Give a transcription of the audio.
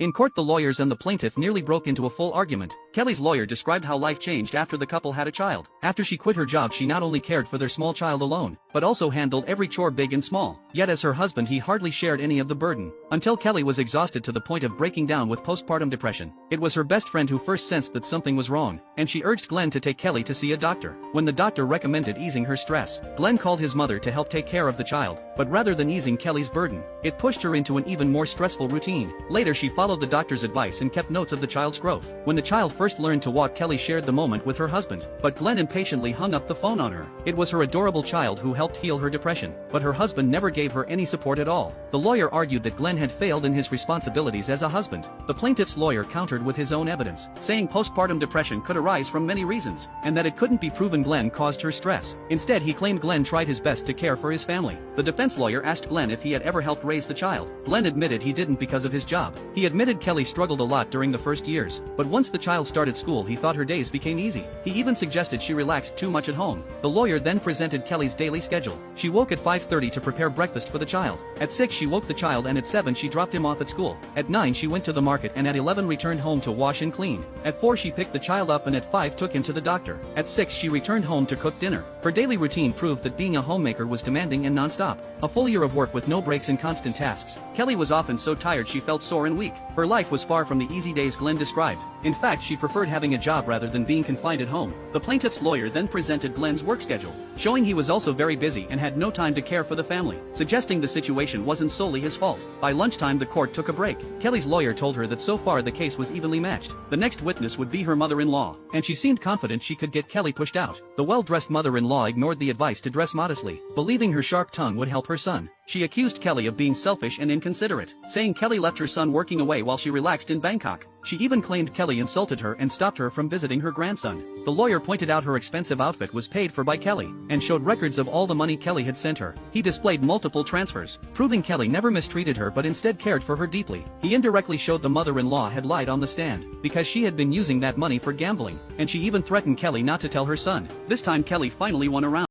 In court, the lawyers and the plaintiff nearly broke into a full argument. Kelly's lawyer described how life changed after the couple had a child. After she quit her job, she not only cared for their small child alone, but also handled every chore big and small. Yet as her husband, he hardly shared any of the burden. Until Kelly was exhausted to the point of breaking down with postpartum depression. It was her best friend who first sensed that something was wrong, and she urged Glenn to take Kelly to see a doctor. When the doctor recommended easing her stress, Glenn called his mother to help take care of the child, but rather than easing Kelly's burden, it pushed her into an even more stressful routine. Later, she followed the doctor's advice and kept notes of the child's growth. When the child first learned to walk, Kelly shared the moment with her husband, but Glenn impatiently hung up the phone on her. It was her adorable child who helped heal her depression, but her husband never gave her any support at all. The lawyer argued that Glenn had failed in his responsibilities as a husband. The plaintiff's lawyer countered with his own evidence, saying postpartum depression could arise from many reasons, and that it couldn't be proven Glenn caused her stress. Instead, he claimed Glenn tried his best to care for his family. The defense lawyer asked Glenn if he had ever helped raise the child. Glenn admitted he didn't because of his job. He admitted Kelly struggled a lot during the first years, but once the child started school, he thought her days became easy. He even suggested she relaxed too much at home. The lawyer then presented Kelly's daily schedule. She woke at 5:30 to prepare breakfast for the child. At 6 she woke the child, and at 7 she dropped him off at school. At 9 she went to the market, and at 11 returned home to wash and clean. At 4 she picked the child up, and at 5 took him to the doctor. At 6 she returned home to cook dinner. Her daily routine proved that being a homemaker was demanding and non-stop. A full year of work with no breaks and constant tasks. Kelly was often so tired she felt sore and weak. Her life was far from the easy days Glenn described. In fact, she preferred having a job rather than being confined at home. The plaintiff's lawyer then presented Glenn's work schedule, showing he was also very busy and had no time to care for the family, suggesting the situation wasn't solely his fault. By lunchtime, the court took a break. Kelly's lawyer told her that so far the case was evenly matched. The next witness would be her mother-in-law, and she seemed confident she could get Kelly pushed out. The well-dressed mother-in-law ignored the advice to dress modestly, believing her sharp tongue would help her son. She accused Kelly of being selfish and inconsiderate, saying Kelly left her son working away while she relaxed in Bangkok. She even claimed Kelly insulted her and stopped her from visiting her grandson. The lawyer pointed out her expensive outfit was paid for by Kelly, and showed records of all the money Kelly had sent her. He displayed multiple transfers, proving Kelly never mistreated her but instead cared for her deeply. He indirectly showed the mother-in-law had lied on the stand, because she had been using that money for gambling, and she even threatened Kelly not to tell her son. This time Kelly finally won around.